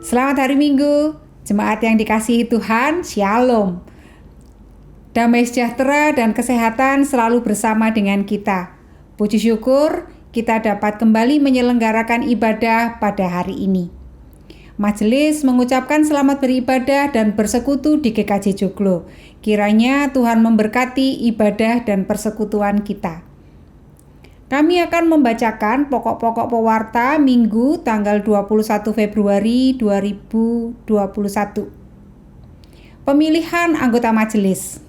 Selamat hari Minggu, jemaat yang dikasihi Tuhan, Shalom. Damai sejahtera dan kesehatan selalu bersama dengan kita. Puji syukur kita dapat kembali menyelenggarakan ibadah pada hari ini. Majelis mengucapkan selamat beribadah dan bersekutu di GKJ Joglo. Kiranya Tuhan memberkati ibadah dan persekutuan kita. Kami akan membacakan pokok-pokok pewarta Minggu tanggal 21 Februari 2021. Pemilihan anggota majelis.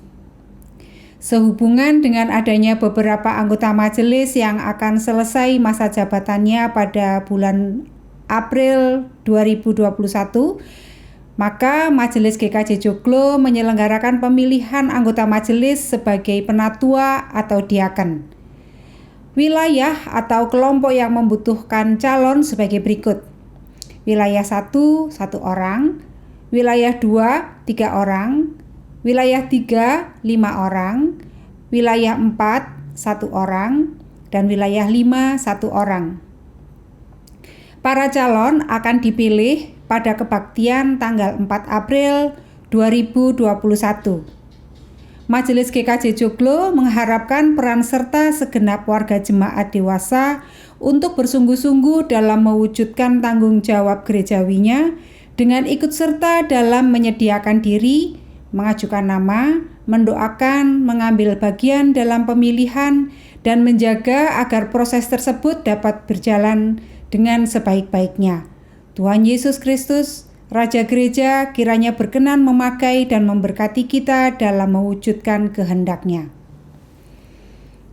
Sehubungan dengan adanya beberapa anggota majelis yang akan selesai masa jabatannya pada bulan April 2021, maka Majelis GKJ Joglo menyelenggarakan pemilihan anggota majelis sebagai penatua atau diaken. Wilayah atau kelompok yang membutuhkan calon sebagai berikut. Wilayah 1, 1 orang. Wilayah 2, 3 orang. Wilayah 3, 5 orang. Wilayah 4, 1 orang. Dan wilayah 5, 1 orang. Para calon akan dipilih pada kebaktian tanggal 4 April 2021. Majelis GKJ Joglo mengharapkan peran serta segenap warga jemaat dewasa untuk bersungguh-sungguh dalam mewujudkan tanggung jawab gerejawinya dengan ikut serta dalam menyediakan diri, mengajukan nama, mendoakan, mengambil bagian dalam pemilihan, dan menjaga agar proses tersebut dapat berjalan dengan sebaik-baiknya. Tuhan Yesus Kristus, Raja Gereja, kiranya berkenan memakai dan memberkati kita dalam mewujudkan kehendak-Nya.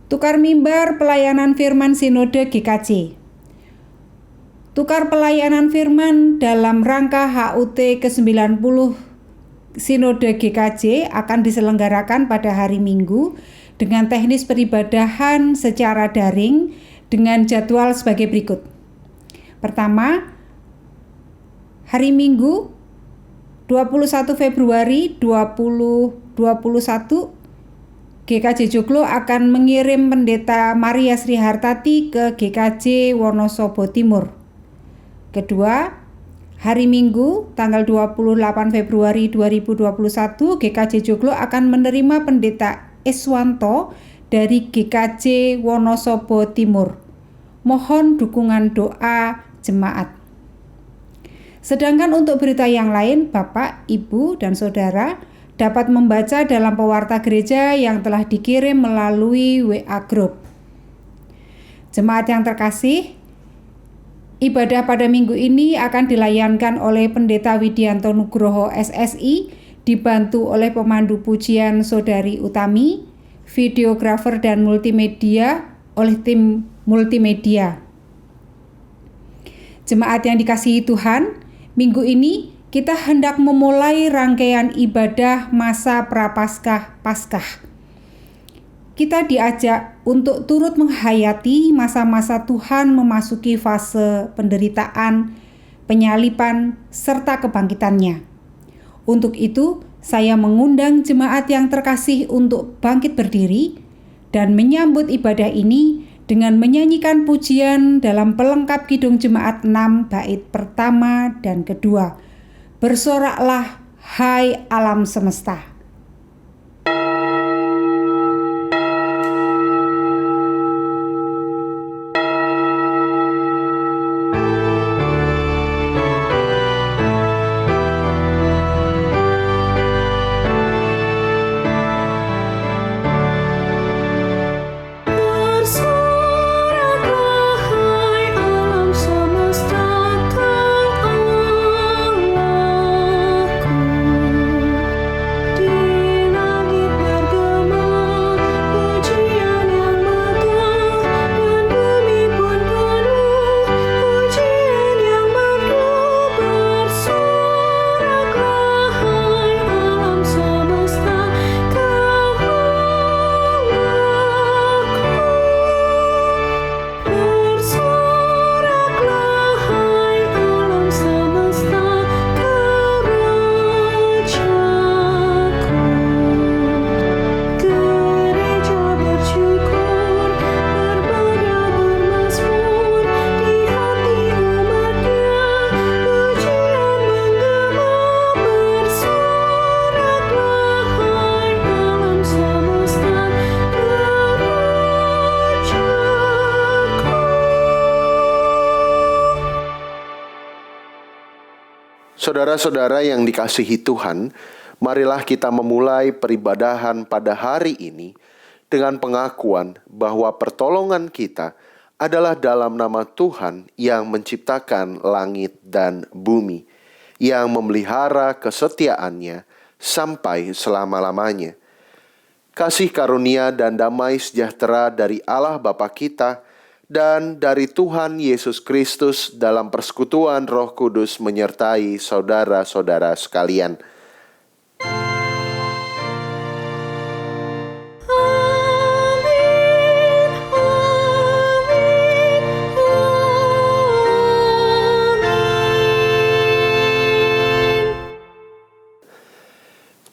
Tukar mimbar pelayanan firman Sinode GKJ. Tukar pelayanan firman dalam rangka HUT ke-90 Sinode GKJ akan diselenggarakan pada hari Minggu dengan teknis peribadahan secara daring dengan jadwal sebagai berikut. Pertama, hari Minggu 21 Februari 2021 GKJ Joglo akan mengirim Pendeta Maria Sri Hartati ke GKJ Wonosobo Timur. Kedua, hari Minggu tanggal 28 Februari 2021 GKJ Joglo akan menerima Pendeta Iswanto dari GKJ Wonosobo Timur. Mohon dukungan doa jemaat. Sedangkan untuk berita yang lain, Bapak, Ibu, dan Saudara dapat membaca dalam pewarta gereja yang telah dikirim melalui WA Group. Jemaat yang terkasih, ibadah pada minggu ini akan dilayankan oleh Pendeta Widianto Nugroho SSI, dibantu oleh pemandu pujian Saudari Utami, videografer dan multimedia oleh tim multimedia. Jemaat yang dikasihi Tuhan, minggu ini kita hendak memulai rangkaian ibadah masa Prapaskah-Paskah. Kita diajak untuk turut menghayati masa-masa Tuhan memasuki fase penderitaan, penyaliban, serta kebangkitannya. Untuk itu, saya mengundang jemaat yang terkasih untuk bangkit berdiri dan menyambut ibadah ini dengan menyanyikan pujian dalam pelengkap Kidung Jemaat 6 bait pertama dan kedua. Bersoraklah, hai alam semesta. Di Saudara-saudara yang dikasihi Tuhan, marilah kita memulai peribadahan pada hari ini dengan pengakuan bahwa pertolongan kita adalah dalam nama Tuhan yang menciptakan langit dan bumi, yang memelihara kesetiaannya sampai selama-lamanya. Kasih karunia dan damai sejahtera dari Allah Bapa kita dan dari Tuhan Yesus Kristus dalam persekutuan Roh Kudus menyertai saudara-saudara sekalian.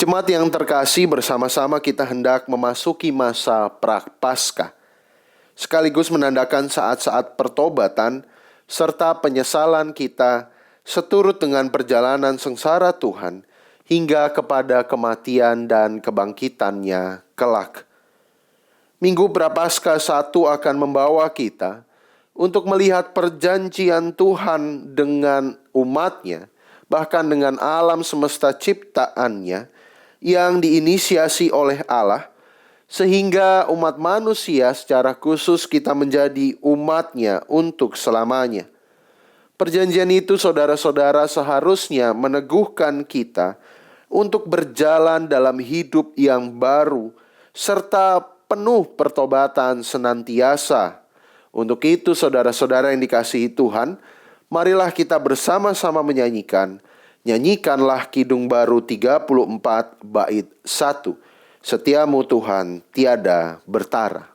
Jemaat yang terkasih, bersama-sama kita hendak memasuki masa Prapaskah, sekaligus menandakan saat-saat pertobatan serta penyesalan kita seturut dengan perjalanan sengsara Tuhan hingga kepada kematian dan kebangkitannya kelak. Minggu Prapaskah 1 akan membawa kita untuk melihat perjanjian Tuhan dengan umatnya, bahkan dengan alam semesta ciptaannya yang diinisiasi oleh Allah, sehingga umat manusia secara khusus kita menjadi umatnya untuk selamanya. Perjanjian itu, saudara-saudara, seharusnya meneguhkan kita untuk berjalan dalam hidup yang baru serta penuh pertobatan senantiasa. Untuk itu, saudara-saudara yang dikasihi Tuhan, marilah kita bersama-sama menyanyikan Nyanyikanlah Kidung Baru 34 bait 1. Setiamu Tuhan tiada bertara.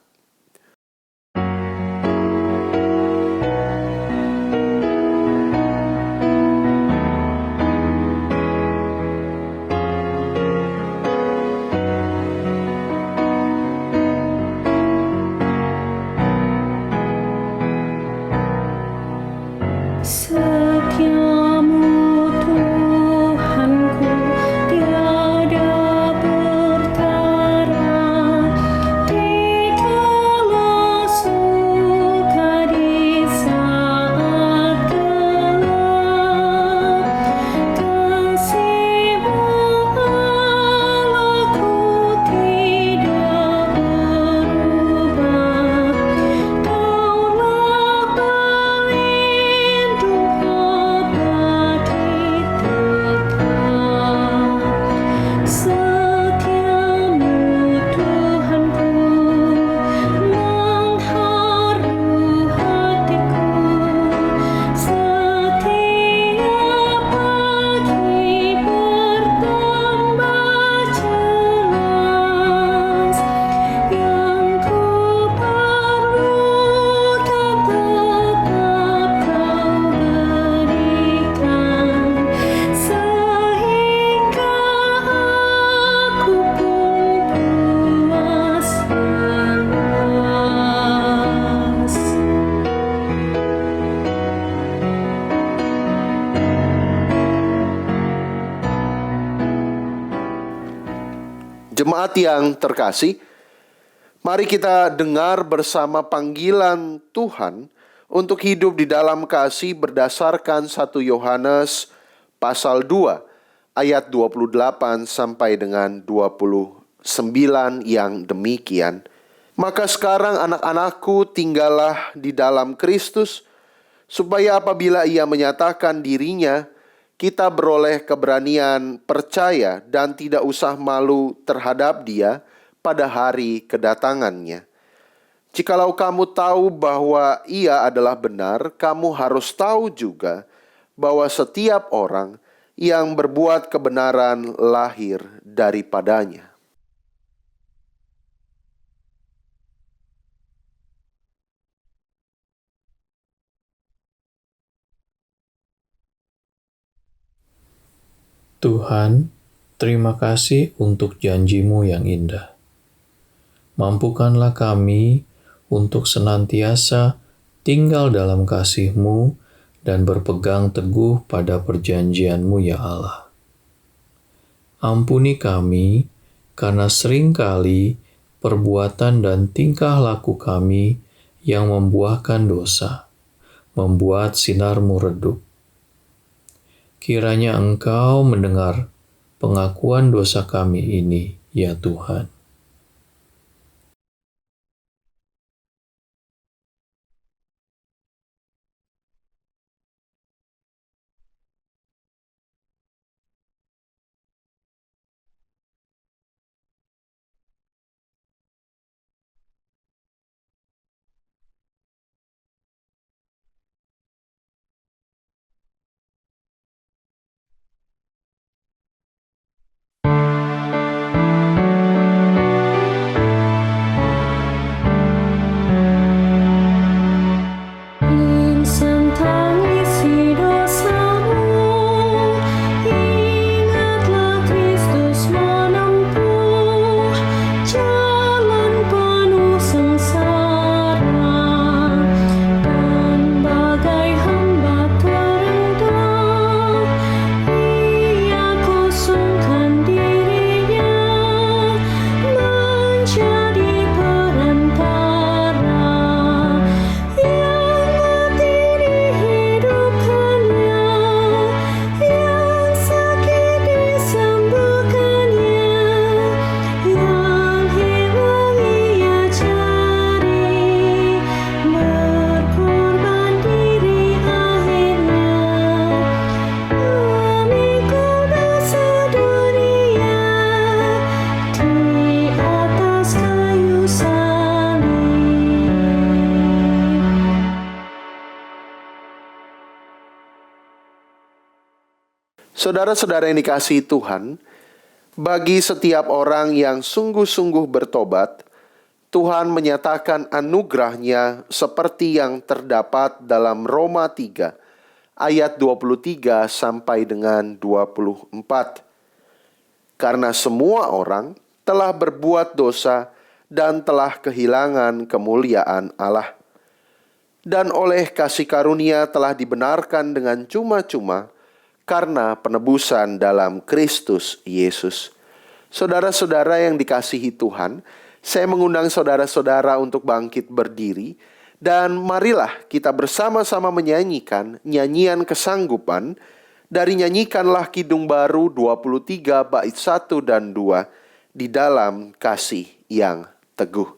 Jemaat yang terkasih, mari kita dengar bersama panggilan Tuhan untuk hidup di dalam kasih berdasarkan 1 Yohanes pasal 2 ayat 28 sampai dengan 29 yang demikian. Maka sekarang anak-anakku, tinggallah di dalam Kristus, supaya apabila Ia menyatakan dirinya, kita beroleh keberanian percaya dan tidak usah malu terhadap Dia pada hari kedatangannya. Jikalau kamu tahu bahwa Ia adalah benar, kamu harus tahu juga bahwa setiap orang yang berbuat kebenaran lahir daripadanya. Tuhan, terima kasih untuk janji-Mu yang indah. Mampukanlah kami untuk senantiasa tinggal dalam kasih-Mu dan berpegang teguh pada perjanjian-Mu, ya Allah. Ampuni kami, karena seringkali perbuatan dan tingkah laku kami yang membuahkan dosa, membuat sinar-Mu redup. Kiranya Engkau mendengar pengakuan dosa kami ini, ya Tuhan. Insan tangisi dosamu, ingatlah Kristus menempuh jalan penuh sengsara, dan bagai hamba terendah, ia kosongkan dirinya menjadi perantara. Saudara-saudara yang dikasihi Tuhan, bagi setiap orang yang sungguh-sungguh bertobat, Tuhan menyatakan anugerah-Nya seperti yang terdapat dalam Roma 3 ayat 23 sampai dengan 24. Karena semua orang telah berbuat dosa dan telah kehilangan kemuliaan Allah, dan oleh kasih karunia telah dibenarkan dengan cuma-cuma karena penebusan dalam Kristus Yesus. Saudara-saudara yang dikasihi Tuhan, saya mengundang saudara-saudara untuk bangkit berdiri, dan marilah kita bersama-sama menyanyikan nyanyian kesanggupan dari Nyanyikanlah Kidung Baru 23 bait 1 dan 2, Di Dalam Kasih yang Teguh.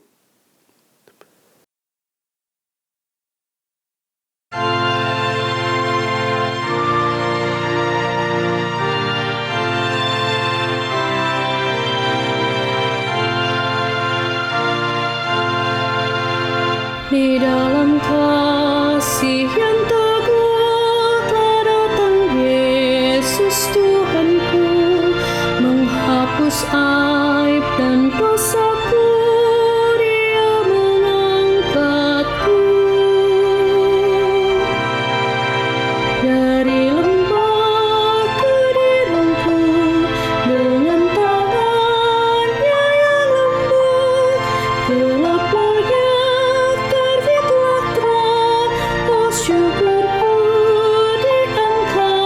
Di dalam kasih yang teguh telah datang Yesus Tuhanku, menghapus aib dan dosaku, Dia mengangkatku dari lembah kediriku dengan tangannya yang lembut. Gelap banyak terbitlah terang, oh syukurku diangkatnya.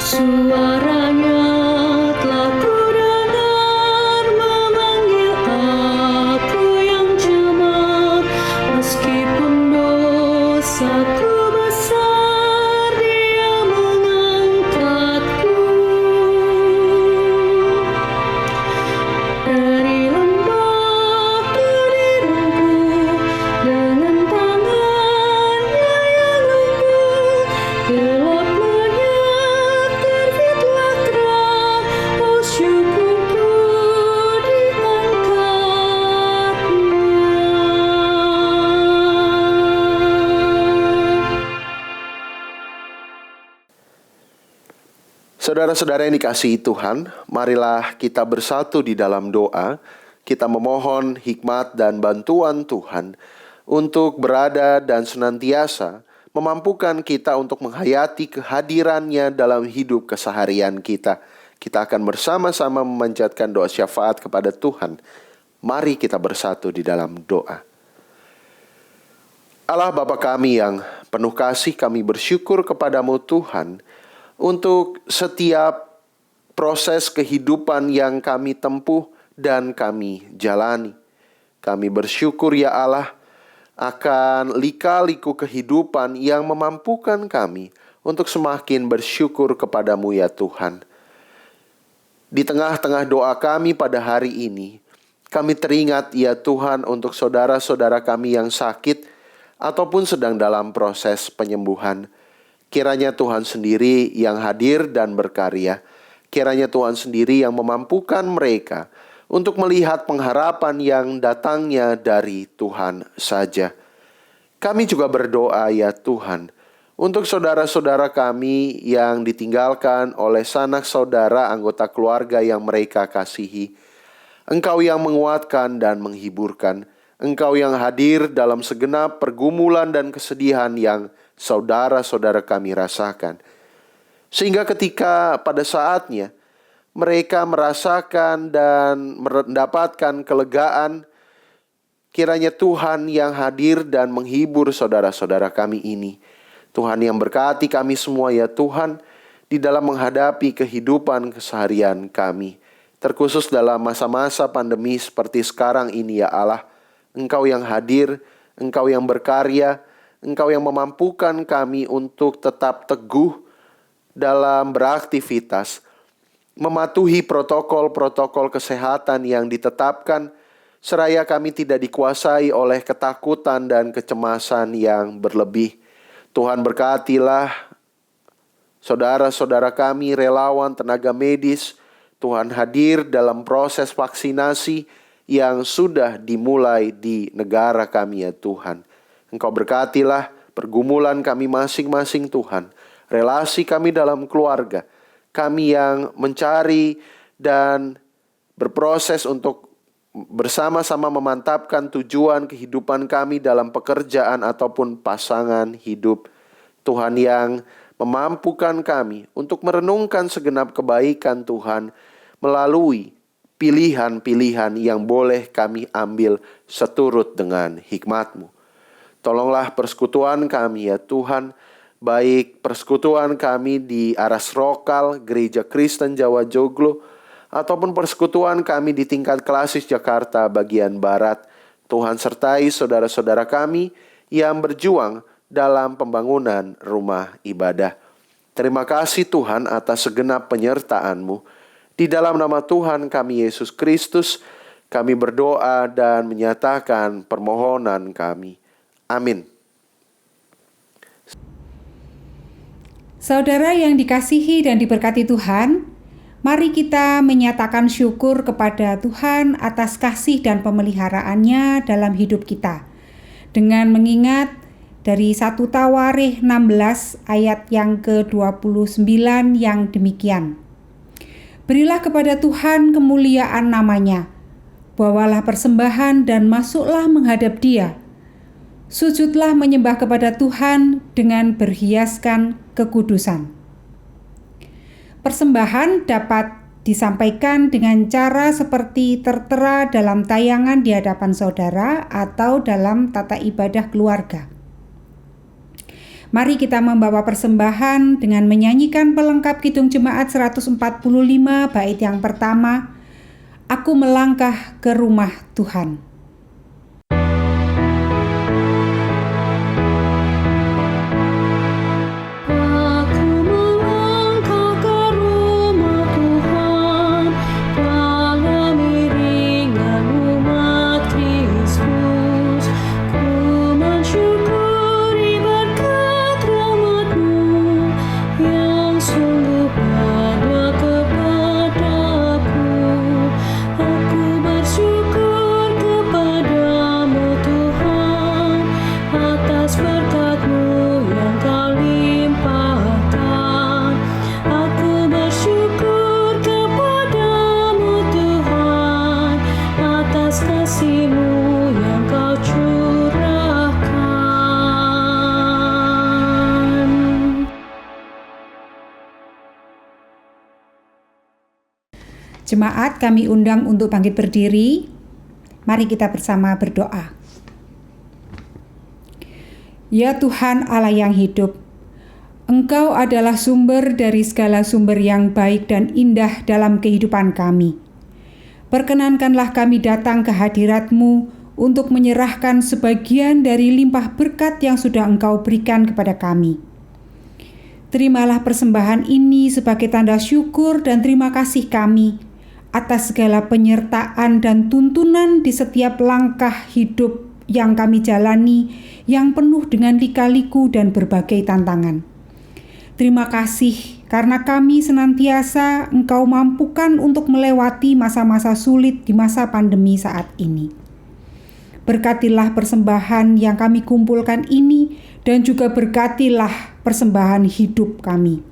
Suaranya telah kudengar memanggil aku yang jemaat, meskipun dosaku besar, Dia mengangkatku dari lembah kediriku dengan tangannya yang lembut. Gelap banyak terbitlah terang, oh syukurku diangkatnya. Saudara-saudara yang dikasihi Tuhan, marilah kita bersatu di dalam doa. Kita memohon hikmat dan bantuan Tuhan untuk berada dan senantiasa memampukan kita untuk menghayati kehadiran-Nya dalam hidup keseharian kita. Kita akan bersama-sama memanjatkan doa syafaat kepada Tuhan. Mari kita bersatu di dalam doa. Allah Bapa kami yang penuh kasih, kami bersyukur kepadamu Tuhan untuk setiap proses kehidupan yang kami tempuh dan kami jalani. Kami bersyukur ya Allah akan lika-liku kehidupan yang memampukan kami untuk semakin bersyukur kepadamu ya Tuhan. Di tengah-tengah doa kami pada hari ini, kami teringat ya Tuhan untuk saudara-saudara kami yang sakit ataupun sedang dalam proses penyembuhan. Kiranya Tuhan sendiri yang hadir dan berkarya. Kiranya Tuhan sendiri yang memampukan mereka untuk melihat pengharapan yang datangnya dari Tuhan saja. Kami juga berdoa ya Tuhan untuk saudara-saudara kami yang ditinggalkan oleh sanak saudara anggota keluarga yang mereka kasihi. Engkau yang menguatkan dan menghiburkan. Engkau yang hadir dalam segenap pergumulan dan kesedihan yang saudara-saudara kami rasakan. Sehingga ketika pada saatnya mereka merasakan dan mendapatkan kelegaan, kiranya Tuhan yang hadir dan menghibur saudara-saudara kami ini. Tuhan yang berkati kami semua ya Tuhan, di dalam menghadapi kehidupan keseharian kami. Terkhusus dalam masa-masa pandemi seperti sekarang ini ya Allah. Engkau yang hadir, Engkau yang berkarya, Engkau yang memampukan kami untuk tetap teguh dalam beraktivitas, mematuhi protokol-protokol kesehatan yang ditetapkan, seraya kami tidak dikuasai oleh ketakutan dan kecemasan yang berlebih. Tuhan berkatilah saudara-saudara kami, relawan, tenaga medis. Tuhan hadir dalam proses vaksinasi yang sudah dimulai di negara kami ya Tuhan. Engkau berkatilah pergumulan kami masing-masing Tuhan. Relasi kami dalam keluarga. Kami yang mencari dan berproses untuk bersama-sama memantapkan tujuan kehidupan kami dalam pekerjaan ataupun pasangan hidup. Tuhan yang memampukan kami untuk merenungkan segenap kebaikan Tuhan melalui pilihan-pilihan yang boleh kami ambil seturut dengan hikmat-Mu. Tolonglah persekutuan kami ya Tuhan, baik persekutuan kami di Aras Rokal, Gereja Kristen Jawa Joglo, ataupun persekutuan kami di tingkat klasis Jakarta bagian Barat. Tuhan sertai saudara-saudara kami yang berjuang dalam pembangunan rumah ibadah. Terima kasih Tuhan atas segenap penyertaan-Mu. Di dalam nama Tuhan kami Yesus Kristus, kami berdoa dan menyatakan permohonan kami. Amin. Saudara yang dikasihi dan diberkati Tuhan, mari kita menyatakan syukur kepada Tuhan atas kasih dan pemeliharaannya dalam hidup kita. Dengan mengingat dari 1 Tawarikh 16 ayat yang ke-29 yang demikian. Berilah kepada Tuhan kemuliaan namanya, bawalah persembahan dan masuklah menghadap Dia. Sujudlah menyembah kepada Tuhan dengan berhiaskan kekudusan. Persembahan dapat disampaikan dengan cara seperti tertera dalam tayangan di hadapan saudara atau dalam tata ibadah keluarga. Mari kita membawa persembahan dengan menyanyikan pelengkap Kidung Jemaat 145 bait yang pertama, Aku melangkah ke rumah Tuhan. Jemaat kami undang untuk bangkit berdiri. Mari kita bersama berdoa. Ya Tuhan Allah yang hidup, Engkau adalah sumber dari segala sumber yang baik dan indah dalam kehidupan kami. Perkenankanlah kami datang ke hadirat-Mu untuk menyerahkan sebagian dari limpah berkat yang sudah Engkau berikan kepada kami. Terimalah persembahan ini sebagai tanda syukur dan terima kasih kami atas segala penyertaan dan tuntunan di setiap langkah hidup yang kami jalani yang penuh dengan lika-liku dan berbagai tantangan. Terima kasih karena kami senantiasa Engkau mampukan untuk melewati masa-masa sulit di masa pandemi saat ini. Berkatilah persembahan yang kami kumpulkan ini dan juga berkatilah persembahan hidup kami.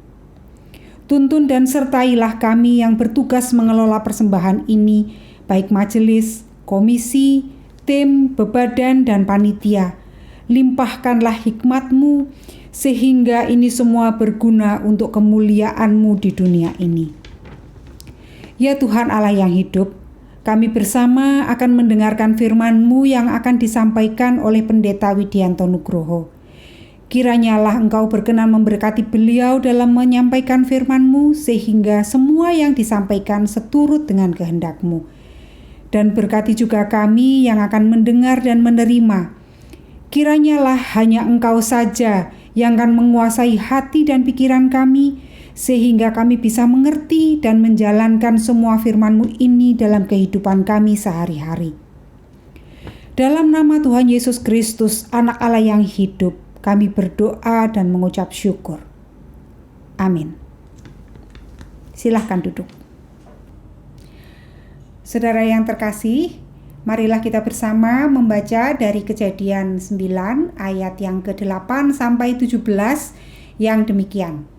Tuntun dan sertailah kami yang bertugas mengelola persembahan ini, baik majelis, komisi, tim, bebadan, dan panitia. Limpahkanlah hikmat-Mu sehingga ini semua berguna untuk kemuliaan-Mu di dunia ini. Ya Tuhan Allah yang hidup, kami bersama akan mendengarkan firman-Mu yang akan disampaikan oleh Pendeta Widianto Nugroho. Kiranyalah Engkau berkenan memberkati beliau dalam menyampaikan firman-Mu sehingga semua yang disampaikan seturut dengan kehendak-Mu. Dan berkati juga kami yang akan mendengar dan menerima. Kiranyalah hanya Engkau saja yang akan menguasai hati dan pikiran kami, sehingga kami bisa mengerti dan menjalankan semua firman-Mu ini dalam kehidupan kami sehari-hari. Dalam nama Tuhan Yesus Kristus, Anak Allah yang hidup, kami berdoa dan mengucap syukur. Amin. Silahkan duduk. Saudara yang terkasih, marilah kita bersama membaca dari Kejadian 9 ayat yang ke-8 sampai 17 yang demikian.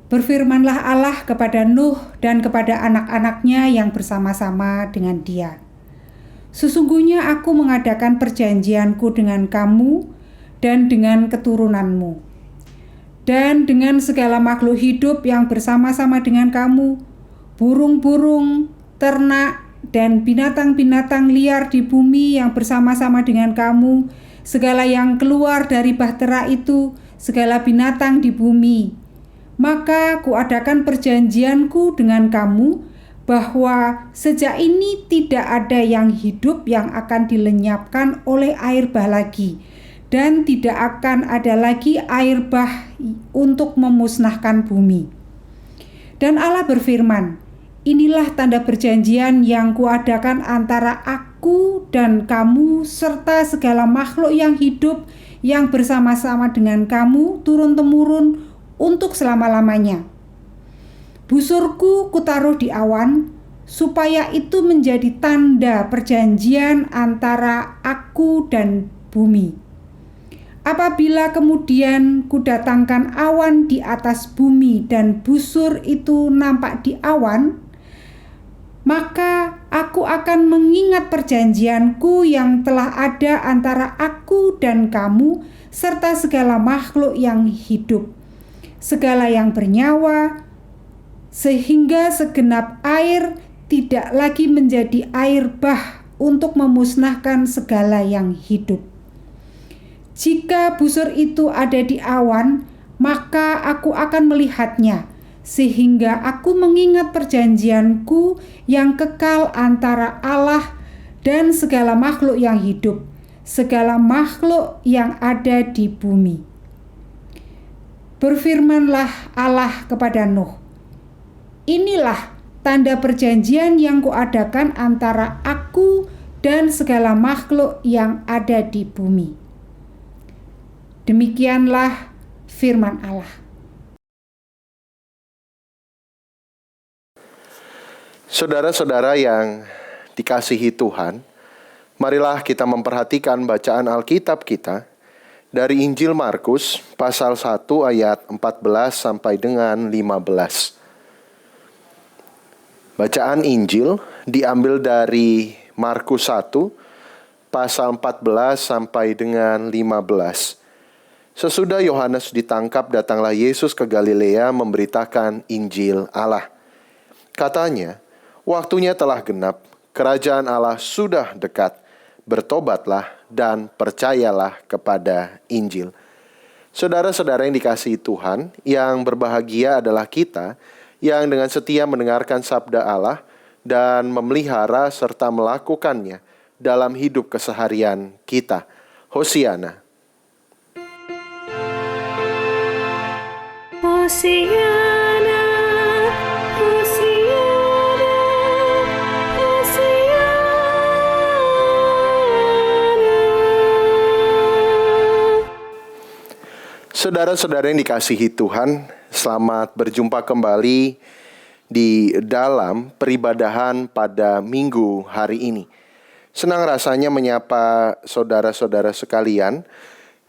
Berfirmanlah Allah kepada Nuh dan kepada anak-anaknya yang bersama-sama dengan dia. Sesungguhnya aku mengadakan perjanjianku dengan kamu dan dengan keturunanmu, dan dengan segala makhluk hidup yang bersama-sama dengan kamu, burung-burung, ternak, dan binatang-binatang liar di bumi yang bersama-sama dengan kamu, segala yang keluar dari bahtera itu, segala binatang di bumi. Maka kuadakan perjanjianku dengan kamu, bahwa sejak ini tidak ada yang hidup yang akan dilenyapkan oleh air bah lagi, dan tidak akan ada lagi air bah untuk memusnahkan bumi. Dan Allah berfirman, inilah tanda perjanjian yang kuadakan antara aku dan kamu serta segala makhluk yang hidup yang bersama-sama dengan kamu turun-temurun untuk selama-lamanya. Busurku kutaruh di awan, supaya itu menjadi tanda perjanjian antara aku dan bumi. Apabila kemudian kudatangkan awan di atas bumi dan busur itu nampak di awan, maka aku akan mengingat perjanjianku yang telah ada antara aku dan kamu serta segala makhluk yang hidup, segala yang bernyawa, sehingga segenap air tidak lagi menjadi air bah untuk memusnahkan segala yang hidup. Jika busur itu ada di awan, maka aku akan melihatnya, sehingga aku mengingat perjanjianku yang kekal antara Allah dan segala makhluk yang hidup, segala makhluk yang ada di bumi. Berfirmanlah Allah kepada Nuh, inilah tanda perjanjian yang kuadakan antara aku dan segala makhluk yang ada di bumi. Demikianlah firman Allah. Saudara-saudara yang dikasihi Tuhan, marilah kita memperhatikan bacaan Alkitab kita dari Injil Markus pasal 1 ayat 14 sampai dengan 15. Bacaan Injil diambil dari Markus 1 pasal 14 sampai dengan 15. Sesudah Yohanes ditangkap, datanglah Yesus ke Galilea memberitakan Injil Allah. Katanya, waktunya telah genap, kerajaan Allah sudah dekat. Bertobatlah dan percayalah kepada Injil. Saudara-saudara yang dikasihi Tuhan, yang berbahagia adalah kita yang dengan setia mendengarkan sabda Allah dan memelihara serta melakukannya dalam hidup keseharian kita. Hosiana. Hosiana, Hosiana, Hosiana. Saudara-saudara yang dikasihi Tuhan, selamat berjumpa kembali di dalam peribadahan pada minggu hari ini. Senang rasanya menyapa saudara-saudara sekalian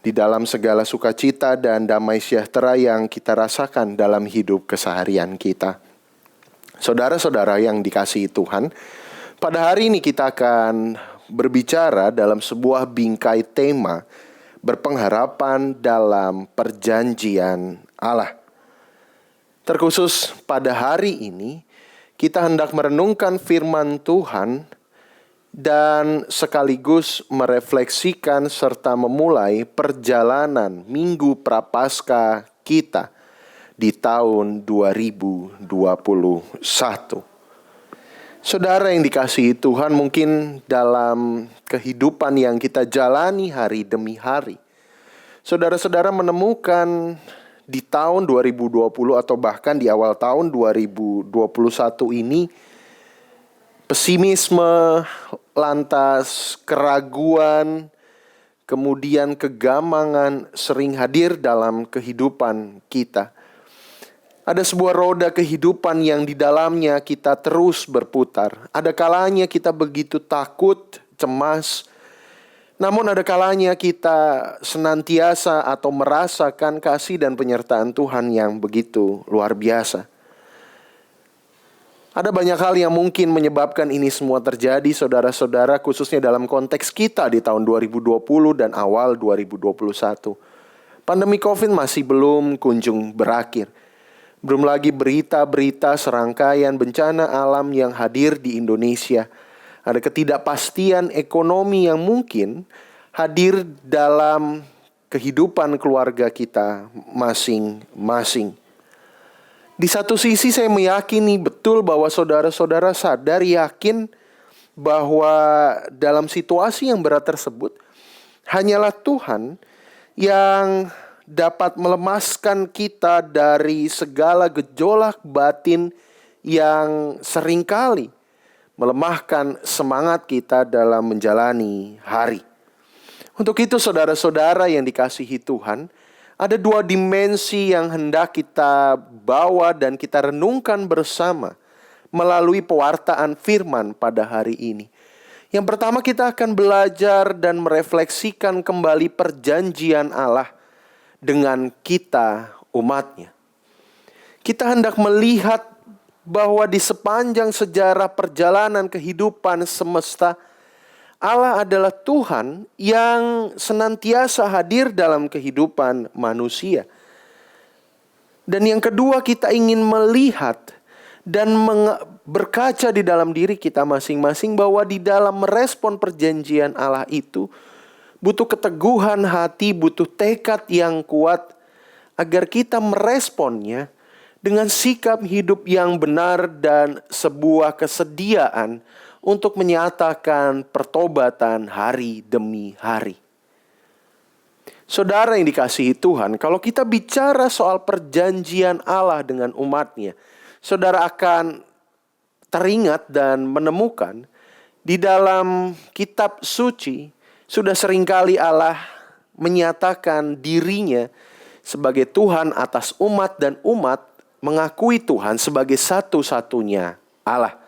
di dalam segala sukacita dan damai sejahtera yang kita rasakan dalam hidup keseharian kita. Saudara-saudara yang dikasihi Tuhan, pada hari ini kita akan berbicara dalam sebuah bingkai tema berpengharapan dalam perjanjian Allah. Terkhusus pada hari ini, kita hendak merenungkan firman Tuhan dan sekaligus merefleksikan serta memulai perjalanan Minggu Prapaskah kita di tahun 2021. Saudara yang dikasihi Tuhan, mungkin dalam kehidupan yang kita jalani hari demi hari, saudara-saudara menemukan di tahun 2020 atau bahkan di awal tahun 2021 ini, pesimisme, lantas keraguan, kemudian kegamangan sering hadir dalam kehidupan kita. Ada sebuah roda kehidupan yang di dalamnya kita terus berputar. Ada kalanya kita begitu takut, cemas. Namun ada kalanya kita senantiasa atau merasakan kasih dan penyertaan Tuhan yang begitu luar biasa. Ada banyak hal yang mungkin menyebabkan ini semua terjadi, saudara-saudara, khususnya dalam konteks kita di tahun 2020 dan awal 2021. Pandemi COVID masih belum kunjung berakhir. Belum lagi berita-berita serangkaian bencana alam yang hadir di Indonesia. Ada ketidakpastian ekonomi yang mungkin hadir dalam kehidupan keluarga kita masing-masing. Di satu sisi saya meyakini betul bahwa saudara-saudara sadar, yakin bahwa dalam situasi yang berat tersebut hanyalah Tuhan yang dapat melemaskan kita dari segala gejolak batin yang seringkali melemahkan semangat kita dalam menjalani hari. Untuk itu saudara-saudara yang dikasihi Tuhan, ada dua dimensi yang hendak kita bawa dan kita renungkan bersama melalui pewartaan firman pada hari ini. Yang pertama, kita akan belajar dan merefleksikan kembali perjanjian Allah dengan kita umatnya. Kita hendak melihat bahwa di sepanjang sejarah perjalanan kehidupan semesta, Allah adalah Tuhan yang senantiasa hadir dalam kehidupan manusia. Dan yang kedua, kita ingin melihat dan berkaca di dalam diri kita masing-masing bahwa di dalam merespon perjanjian Allah itu butuh keteguhan hati, butuh tekad yang kuat agar kita meresponnya dengan sikap hidup yang benar dan sebuah kesediaan untuk menyatakan pertobatan hari demi hari. Saudara yang dikasihi Tuhan, kalau kita bicara soal perjanjian Allah dengan umatnya, saudara akan teringat dan menemukan di dalam kitab suci sudah seringkali Allah menyatakan dirinya sebagai Tuhan atas umat dan umat mengakui Tuhan sebagai satu-satunya Allah.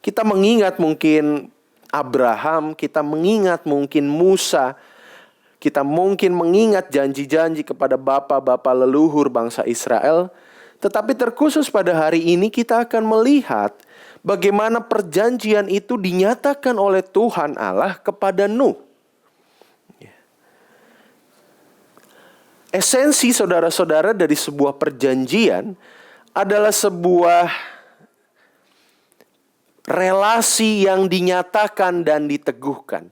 Kita mengingat mungkin Abraham, kita mengingat mungkin Musa, kita mungkin mengingat janji-janji kepada bapa-bapa leluhur bangsa Israel. Tetapi terkhusus pada hari ini kita akan melihat bagaimana perjanjian itu dinyatakan oleh Tuhan Allah kepada Nuh. Esensi saudara-saudara dari sebuah perjanjian adalah sebuah relasi yang dinyatakan dan diteguhkan.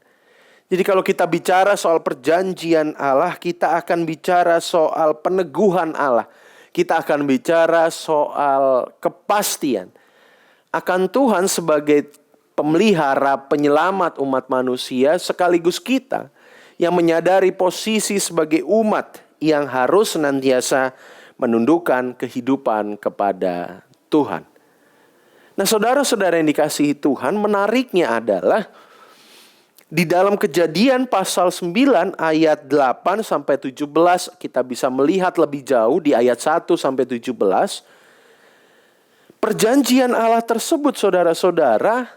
Jadi kalau kita bicara soal perjanjian Allah, kita akan bicara soal peneguhan Allah. Kita akan bicara soal kepastian. akan Tuhan sebagai pemelihara, penyelamat umat manusia, sekaligus kita yang menyadari posisi sebagai umat yang harus senantiasa menundukkan kehidupan kepada Tuhan. Nah, saudara-saudara yang dikasihi Tuhan, menariknya adalah di dalam Kejadian pasal 9 ayat 8 sampai 17, kita bisa melihat lebih jauh di ayat 1 sampai 17. Perjanjian Allah tersebut, saudara-saudara,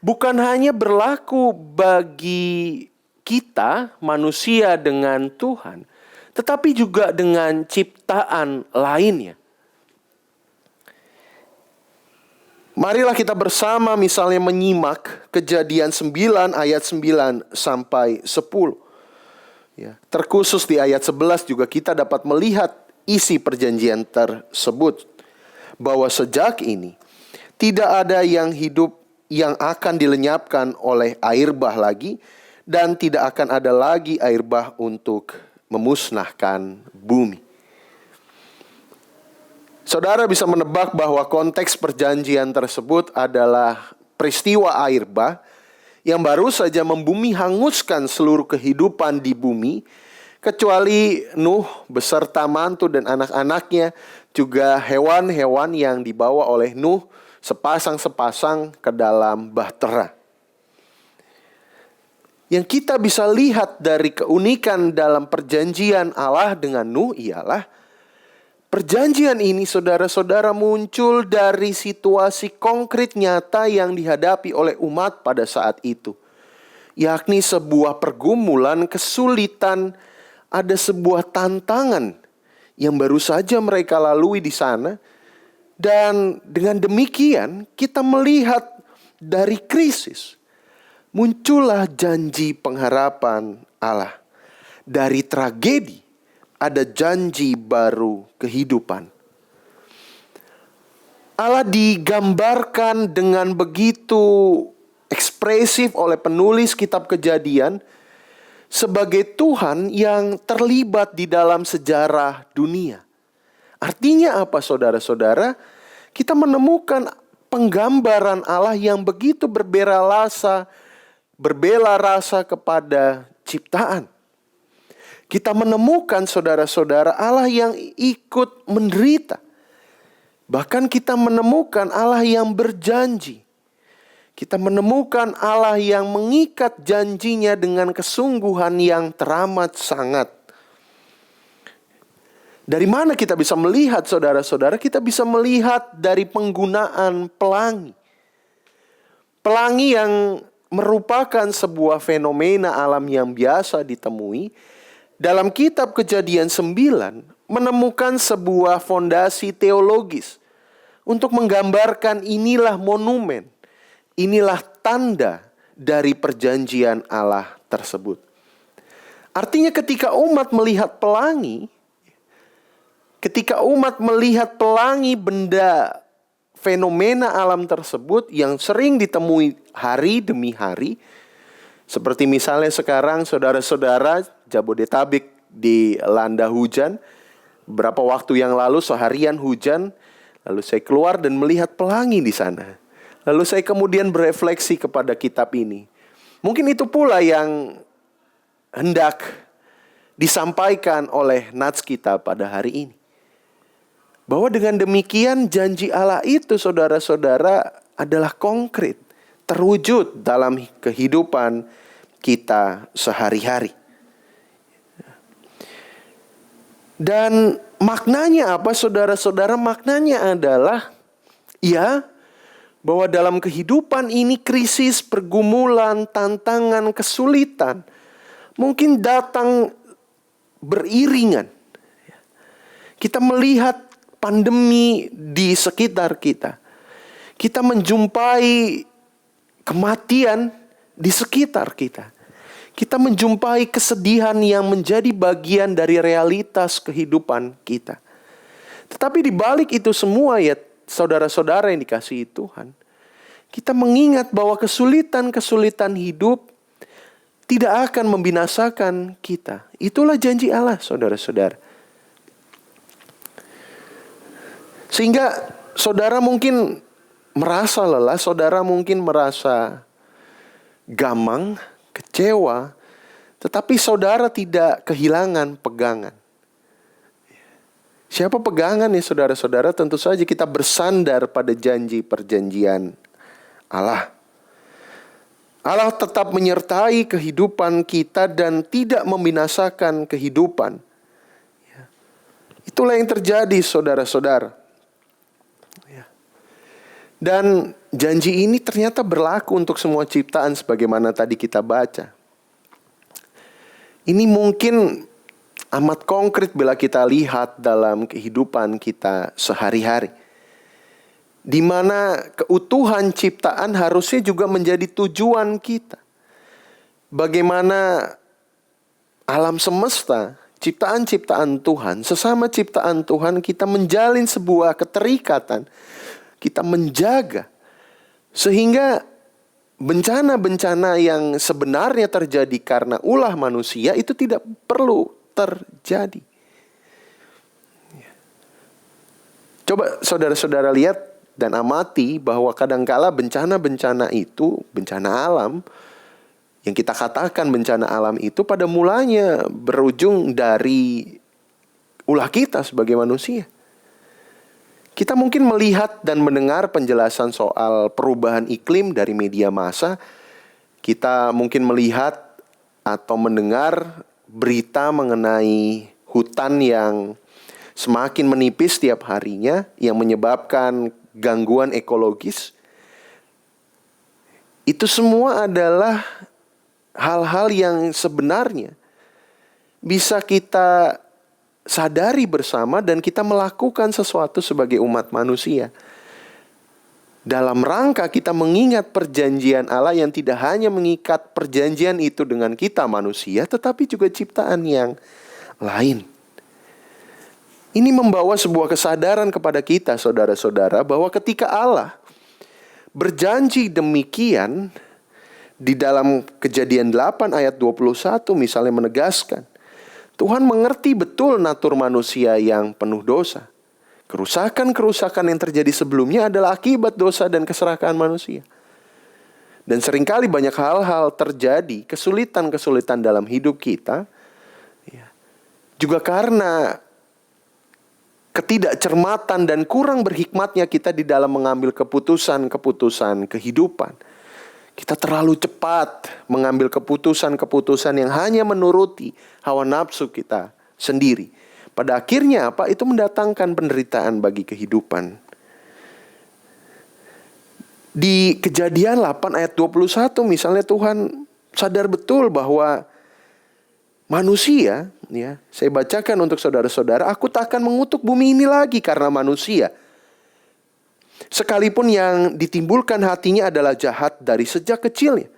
bukan hanya berlaku bagi kita, manusia dengan Tuhan, tetapi juga dengan ciptaan lainnya. Marilah kita bersama misalnya menyimak Kejadian 9 ayat 9 sampai 10. Ya, terkhusus di ayat 11 juga kita dapat melihat isi perjanjian tersebut. Bahwa sejak ini tidak ada yang hidup yang akan dilenyapkan oleh air bah lagi, dan tidak akan ada lagi air bah untuk memusnahkan bumi. Saudara bisa menebak bahwa konteks perjanjian tersebut adalah peristiwa air bah yang baru saja membumi hanguskan seluruh kehidupan di bumi, kecuali Nuh beserta mantu dan anak-anaknya, juga hewan-hewan yang dibawa oleh Nuh sepasang-sepasang ke dalam bahtera. Yang kita bisa lihat dari keunikan dalam perjanjian Allah dengan Nuh ialah perjanjian ini, saudara-saudara, muncul dari situasi konkret nyata yang dihadapi oleh umat pada saat itu. Yakni sebuah pergumulan, kesulitan, ada sebuah tantangan yang baru saja mereka lalui di sana. Dan dengan demikian kita melihat dari krisis muncullah janji pengharapan Allah. Dari tragedi ada janji baru kehidupan. Allah digambarkan dengan begitu ekspresif oleh penulis kitab Kejadian sebagai Tuhan yang terlibat di dalam sejarah dunia. Artinya apa, saudara-saudara? Kita menemukan penggambaran Allah yang begitu berbela rasa kepada ciptaan. Kita menemukan, saudara-saudara, Allah yang ikut menderita. Bahkan kita menemukan Allah yang berjanji. Kita menemukan Allah yang mengikat janjinya dengan kesungguhan yang teramat sangat. Dari mana kita bisa melihat, saudara-saudara? Kita bisa melihat dari penggunaan pelangi. Pelangi yang merupakan sebuah fenomena alam yang biasa ditemui. Dalam kitab Kejadian 9 menemukan sebuah fondasi teologis untuk menggambarkan inilah monumen, inilah tanda dari perjanjian Allah tersebut. Artinya ketika umat melihat pelangi, benda fenomena alam tersebut yang sering ditemui hari demi hari, seperti misalnya sekarang saudara-saudara, Jabodetabek dilanda hujan. Beberapa waktu yang lalu seharian hujan, lalu saya keluar dan melihat pelangi di sana. Lalu saya kemudian berefleksi kepada kitab ini. Mungkin itu pula yang hendak disampaikan oleh nats kita pada hari ini. Bahwa dengan demikian janji Allah itu, saudara-saudara, adalah konkret, terwujud dalam kehidupan kita sehari-hari. Dan maknanya apa, saudara-saudara? Maknanya adalah bahwa dalam kehidupan ini krisis, pergumulan, tantangan, kesulitan mungkin datang beriringan. Kita melihat pandemi di sekitar kita. Kita menjumpai kematian di sekitar kita. Kita menjumpai kesedihan yang menjadi bagian dari realitas kehidupan kita. Tetapi di balik itu semua, ya saudara-saudara yang dikasihi Tuhan, kita mengingat bahwa kesulitan-kesulitan hidup tidak akan membinasakan kita. Itulah janji Allah, saudara-saudara. Sehingga saudara mungkin merasa lelah, saudara mungkin merasa gamang, kecewa, tetapi saudara tidak kehilangan pegangan. Siapa pegangan ya saudara-saudara? Tentu saja kita bersandar pada janji perjanjian Allah. Allah tetap menyertai kehidupan kita dan tidak membinasakan kehidupan. Itulah yang terjadi saudara-saudara. Dan janji ini ternyata berlaku untuk semua ciptaan sebagaimana tadi kita baca. Ini mungkin amat konkret bila kita lihat dalam kehidupan kita sehari-hari, di mana keutuhan ciptaan harusnya juga menjadi tujuan kita. Bagaimana alam semesta, ciptaan-ciptaan Tuhan, sesama ciptaan Tuhan, kita menjalin sebuah keterikatan, kita menjaga, sehingga bencana-bencana yang sebenarnya terjadi karena ulah manusia itu tidak perlu terjadi. Coba saudara-saudara lihat dan amati bahwa kadangkala bencana-bencana itu, bencana alam, yang kita katakan bencana alam itu pada mulanya berujung dari ulah kita sebagai manusia. Kita mungkin melihat dan mendengar penjelasan soal perubahan iklim dari media massa. Kita mungkin melihat atau mendengar berita mengenai hutan yang semakin menipis setiap harinya, yang menyebabkan gangguan ekologis. Itu semua adalah hal-hal yang sebenarnya bisa kita sadari bersama dan kita melakukan sesuatu sebagai umat manusia. Dalam rangka kita mengingat perjanjian Allah yang tidak hanya mengikat perjanjian itu dengan kita manusia, tetapi juga ciptaan yang lain. Ini membawa sebuah kesadaran kepada kita saudara-saudara bahwa ketika Allah berjanji demikian, di dalam Kejadian 8 ayat 21 misalnya menegaskan, Tuhan mengerti betul natur manusia yang penuh dosa. Kerusakan-kerusakan yang terjadi sebelumnya adalah akibat dosa dan keserakahan manusia. Dan seringkali banyak hal-hal terjadi, kesulitan-kesulitan dalam hidup kita, juga karena ketidakcermatan dan kurang berhikmatnya kita di dalam mengambil keputusan-keputusan kehidupan. Kita terlalu cepat mengambil keputusan-keputusan yang hanya menuruti hawa nafsu kita sendiri. Pada akhirnya apa? Itu mendatangkan penderitaan bagi kehidupan. Di Kejadian 8 ayat 21 misalnya Tuhan sadar betul bahwa manusia, ya, saya bacakan untuk saudara-saudara, aku tak akan mengutuk bumi ini lagi karena manusia. Sekalipun yang ditimbulkan hatinya adalah jahat dari sejak kecilnya.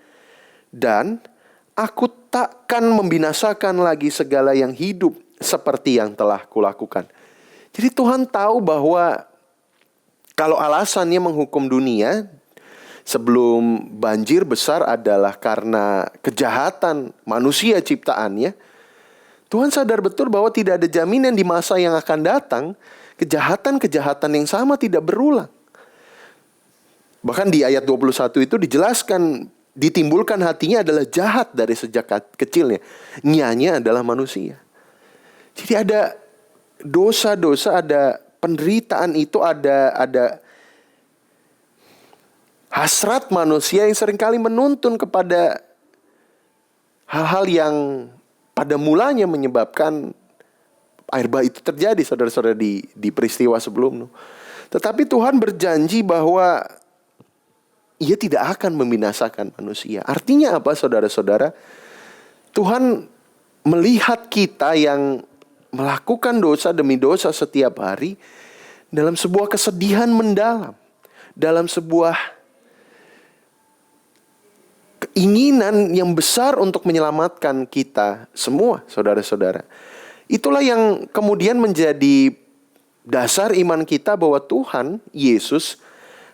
Dan aku takkan membinasakan lagi segala yang hidup seperti yang telah kulakukan. Jadi Tuhan tahu bahwa kalau alasannya menghukum dunia sebelum banjir besar adalah karena kejahatan manusia ciptaannya, Tuhan sadar betul bahwa tidak ada jaminan di masa yang akan datang kejahatan-kejahatan yang sama tidak berulang. Bahkan di ayat 21 itu dijelaskan ditimbulkan hatinya adalah jahat dari sejak kecilnya. Nyanya adalah manusia. Jadi ada dosa-dosa, ada penderitaan itu, ada hasrat manusia yang seringkali menuntun kepada hal-hal yang pada mulanya menyebabkan air bah itu terjadi, saudara-saudara, di peristiwa sebelumnya. Tetapi Tuhan berjanji bahwa Ia tidak akan membinasakan manusia. Artinya apa, saudara-saudara? Tuhan melihat kita yang melakukan dosa demi dosa setiap hari dalam sebuah kesedihan mendalam, dalam sebuah keinginan yang besar untuk menyelamatkan kita semua, saudara-saudara. Itulah yang kemudian menjadi dasar iman kita bahwa Tuhan Yesus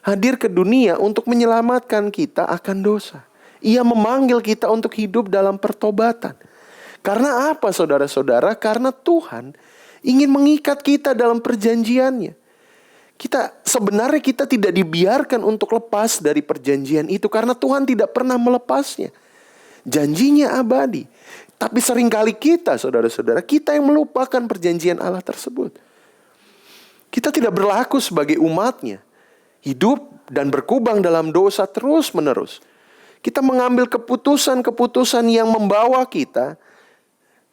hadir ke dunia untuk menyelamatkan kita akan dosa. Ia memanggil kita untuk hidup dalam pertobatan. Karena apa, saudara-saudara? Karena Tuhan ingin mengikat kita dalam perjanjiannya. Sebenarnya kita tidak dibiarkan untuk lepas dari perjanjian itu karena Tuhan tidak pernah melepasnya. Janjinya abadi. Tapi seringkali kita, saudara-saudara, kita yang melupakan perjanjian Allah tersebut. Kita tidak berlaku sebagai umatnya. Hidup dan berkubang dalam dosa terus-menerus. Kita mengambil keputusan-keputusan yang membawa kita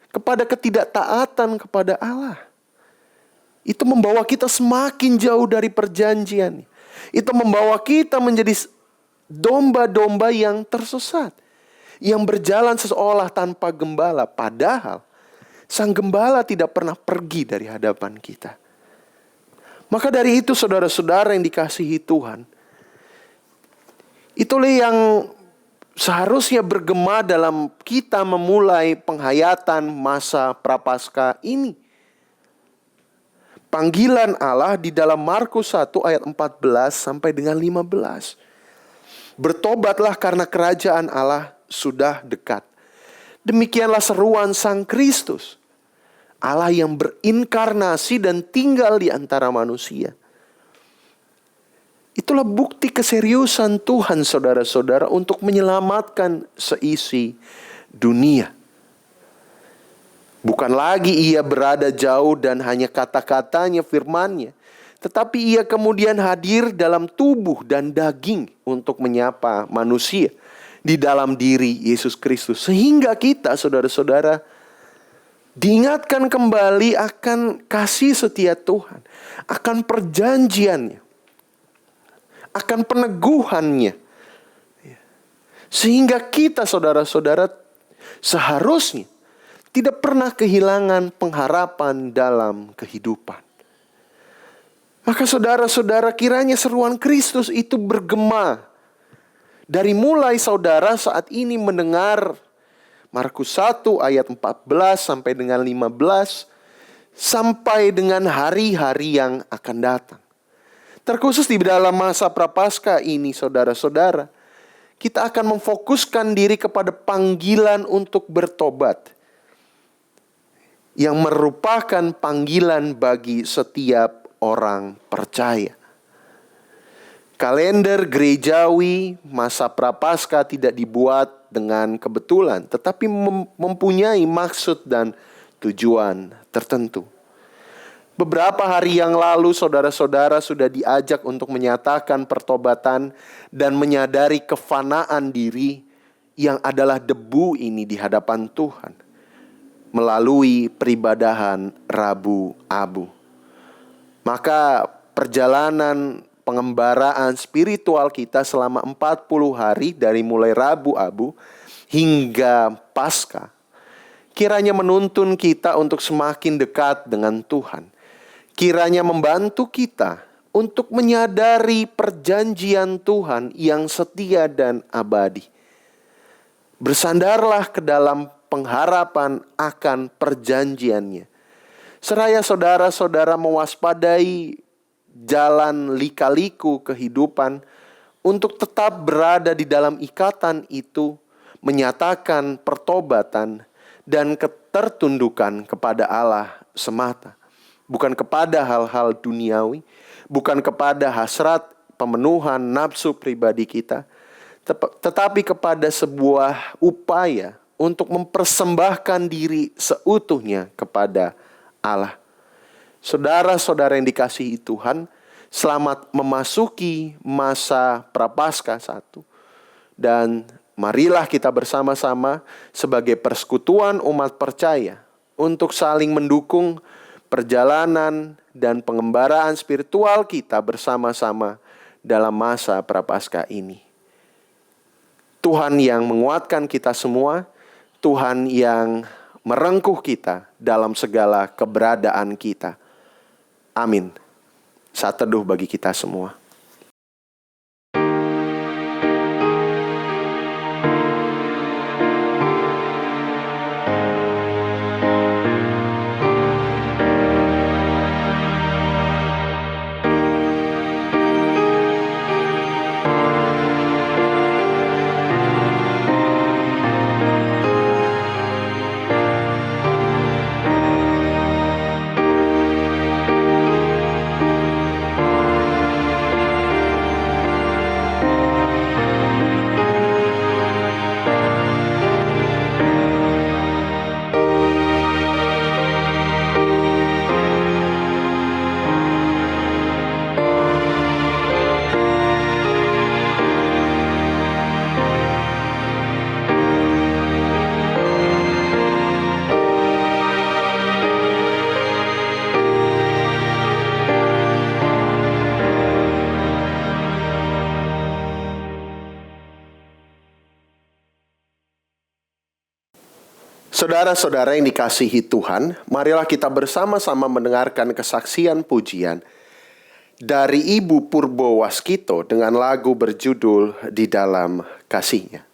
kepada ketidaktaatan kepada Allah. Itu membawa kita semakin jauh dari perjanjian. Itu membawa kita menjadi domba-domba yang tersesat. Yang berjalan seolah tanpa gembala. Padahal sang gembala tidak pernah pergi dari hadapan kita. Maka dari itu saudara-saudara yang dikasihi Tuhan. Itulah yang seharusnya bergema dalam kita memulai penghayatan masa Prapaskah ini. Panggilan Allah di dalam Markus 1 ayat 14 sampai dengan 15. Bertobatlah karena kerajaan Allah sudah dekat. Demikianlah seruan Sang Kristus. Allah yang berinkarnasi dan tinggal di antara manusia. Itulah bukti keseriusan Tuhan saudara-saudara untuk menyelamatkan seisi dunia. Bukan lagi ia berada jauh dan hanya kata-katanya firman-Nya. Tetapi ia kemudian hadir dalam tubuh dan daging untuk menyapa manusia di dalam diri Yesus Kristus. Sehingga kita saudara-saudara diingatkan kembali akan kasih setia Tuhan. Akan perjanjiannya. Akan peneguhannya. Sehingga kita saudara-saudara seharusnya tidak pernah kehilangan pengharapan dalam kehidupan. Maka saudara-saudara kiranya seruan Kristus itu bergema. Dari mulai saudara saat ini mendengar Markus 1 ayat 14 sampai dengan 15. Sampai dengan hari-hari yang akan datang. Terkhusus di dalam masa Prapaskah ini saudara-saudara. Kita akan memfokuskan diri kepada panggilan untuk bertobat. Yang merupakan panggilan bagi setiap orang percaya. Kalender gerejawi masa Prapaskah tidak dibuat dengan kebetulan, tetapi mempunyai maksud dan tujuan tertentu. Beberapa hari yang lalu saudara-saudara sudah diajak untuk menyatakan pertobatan dan menyadari kefanaan diri yang adalah debu ini di hadapan Tuhan. Melalui peribadahan Rabu Abu. Maka perjalanan pengembaraan spiritual kita selama 40 hari dari mulai Rabu Abu hingga Paskah. Kiranya menuntun kita untuk semakin dekat dengan Tuhan. Kiranya membantu kita untuk menyadari perjanjian Tuhan yang setia dan abadi. Bersandarlah ke dalam pengharapan akan perjanjiannya. Seraya saudara-saudara mewaspadai jalan lika-liku kehidupan untuk tetap berada di dalam ikatan itu, menyatakan pertobatan dan ketertundukan kepada Allah semata. Bukan kepada hal-hal duniawi, bukan kepada hasrat pemenuhan nafsu pribadi kita, tetapi kepada sebuah upaya untuk mempersembahkan diri seutuhnya kepada Allah. Saudara-saudara yang dikasihi Tuhan, selamat memasuki masa Prapaskah 1. Dan marilah kita bersama-sama sebagai persekutuan umat percaya untuk saling mendukung perjalanan dan pengembaraan spiritual kita bersama-sama dalam masa Prapaskah ini. Tuhan yang menguatkan kita semua, Tuhan yang merengkuh kita dalam segala keberadaan kita. Amin. Saat teduh bagi kita semua. Saudara-saudara yang dikasihi Tuhan, marilah kita bersama-sama mendengarkan kesaksian pujian dari Ibu Purbo Waskito dengan lagu berjudul Di Dalam Kasih-Nya.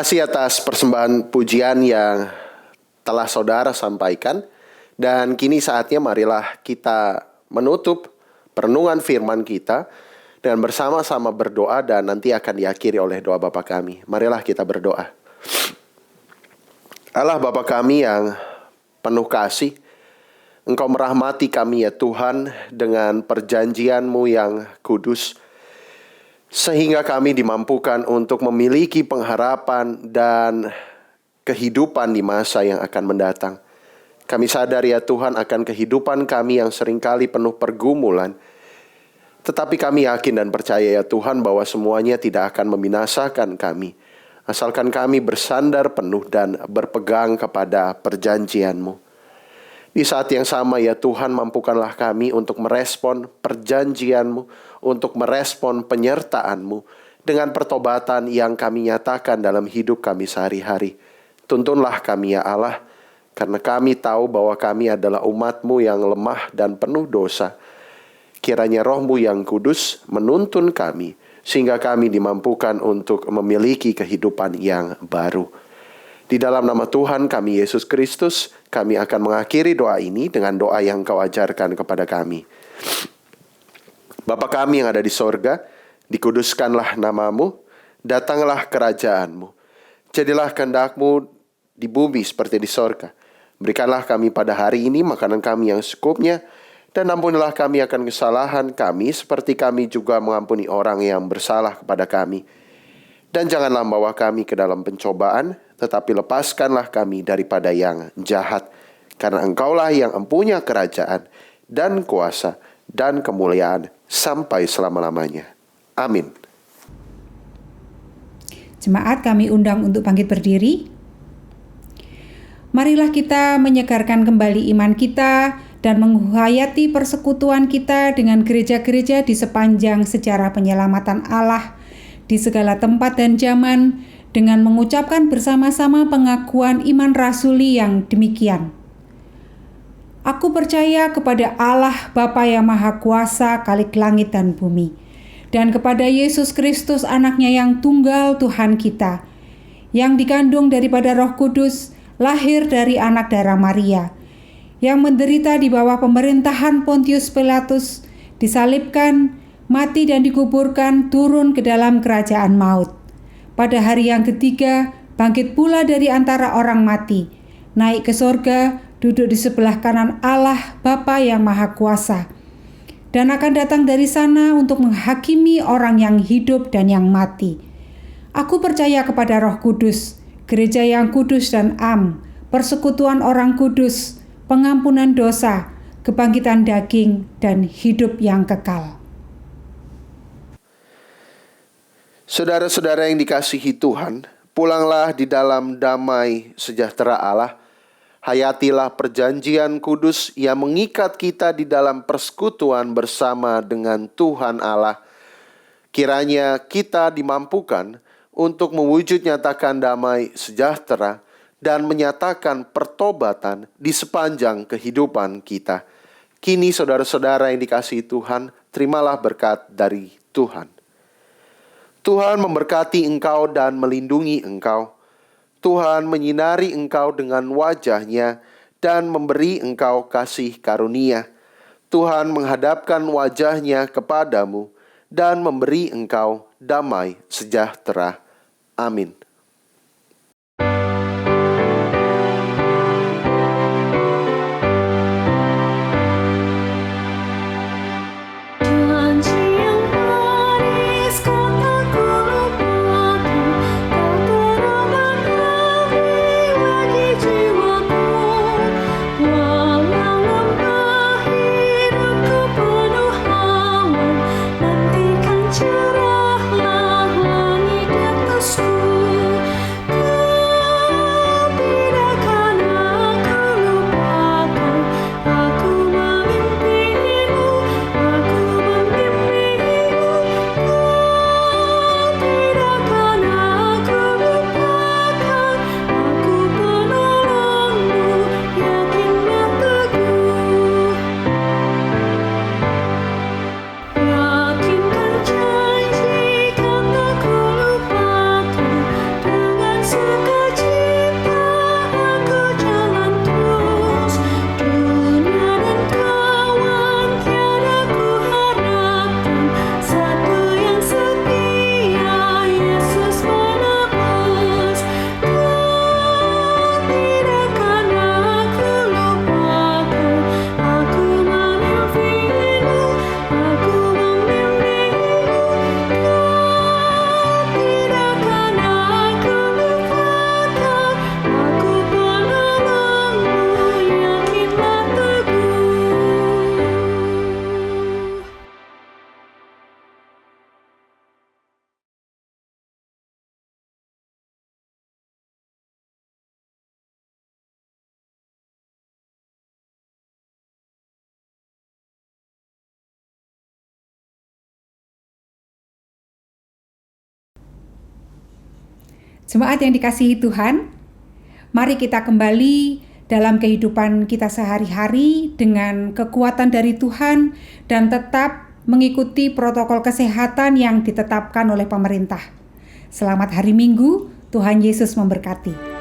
kasih atas persembahan pujian yang telah saudara sampaikan. Dan kini saatnya marilah kita menutup perenungan firman kita dan bersama-sama berdoa, dan nanti akan diakhiri oleh doa Bapa kami. Marilah kita berdoa. Allah Bapa kami yang penuh kasih, Engkau merahmati kami ya Tuhan dengan perjanjian-Mu yang kudus, sehingga kami dimampukan untuk memiliki pengharapan dan kehidupan di masa yang akan mendatang. Kami sadar ya Tuhan akan kehidupan kami yang seringkali penuh pergumulan, tetapi kami yakin dan percaya ya Tuhan bahwa semuanya tidak akan membinasakan kami, asalkan kami bersandar penuh dan berpegang kepada perjanjian-Mu. Di saat yang sama ya Tuhan, mampukanlah kami untuk merespon perjanjian-Mu, untuk merespon penyertaan-Mu dengan pertobatan yang kami nyatakan dalam hidup kami sehari-hari. Tuntunlah kami ya Allah, karena kami tahu bahwa kami adalah umat-Mu yang lemah dan penuh dosa. Kiranya Roh-Mu yang kudus menuntun kami, sehingga kami dimampukan untuk memiliki kehidupan yang baru. Di dalam nama Tuhan kami Yesus Kristus, kami akan mengakhiri doa ini dengan doa yang Kau ajarkan kepada kami. Bapa kami yang ada di sorga, dikuduskanlah nama-Mu, datanglah kerajaan-Mu. Jadilah kehendak-Mu di bumi seperti di sorga. Berikanlah kami pada hari ini makanan kami yang secukupnya, dan ampunilah kami akan kesalahan kami, seperti kami juga mengampuni orang yang bersalah kepada kami. Dan janganlah membawa kami ke dalam pencobaan, tetapi lepaskanlah kami daripada yang jahat. Karena Engkaulah yang empunya kerajaan dan kuasa dan kemuliaan sampai selama-lamanya. Amin. Jemaat kami undang untuk bangkit berdiri. Marilah kita menyegarkan kembali iman kita dan menghayati persekutuan kita dengan gereja-gereja di sepanjang sejarah penyelamatan Allah di segala tempat dan zaman, dengan mengucapkan bersama-sama pengakuan iman rasuli yang demikian. Aku percaya kepada Allah Bapa yang Maha Kuasa, Khalik langit dan bumi, dan kepada Yesus Kristus anaknya yang tunggal Tuhan kita, yang dikandung daripada Roh Kudus, lahir dari anak darah Maria, yang menderita di bawah pemerintahan Pontius Pilatus, disalibkan, mati dan dikuburkan, turun ke dalam kerajaan maut. Pada hari yang ketiga, bangkit pula dari antara orang mati, naik ke sorga, duduk di sebelah kanan Allah Bapa yang Maha Kuasa, dan akan datang dari sana untuk menghakimi orang yang hidup dan yang mati. Aku percaya kepada Roh Kudus, gereja yang kudus dan am, persekutuan orang kudus, pengampunan dosa, kebangkitan daging, dan hidup yang kekal. Saudara-saudara yang dikasihi Tuhan, pulanglah di dalam damai sejahtera Allah. Hayatilah perjanjian kudus yang mengikat kita di dalam persekutuan bersama dengan Tuhan Allah. Kiranya kita dimampukan untuk mewujud nyatakan damai sejahtera dan menyatakan pertobatan di sepanjang kehidupan kita. Kini saudara-saudara yang dikasihi Tuhan, terimalah berkat dari Tuhan. Tuhan memberkati engkau dan melindungi engkau. Tuhan menyinari engkau dengan wajah-Nya dan memberi engkau kasih karunia. Tuhan menghadapkan wajah-Nya kepadamu dan memberi engkau damai sejahtera. Amin. Cerahlah langit atasku. Jemaat yang dikasihi Tuhan, mari kita kembali dalam kehidupan kita sehari-hari dengan kekuatan dari Tuhan dan tetap mengikuti protokol kesehatan yang ditetapkan oleh pemerintah. Selamat hari Minggu, Tuhan Yesus memberkati.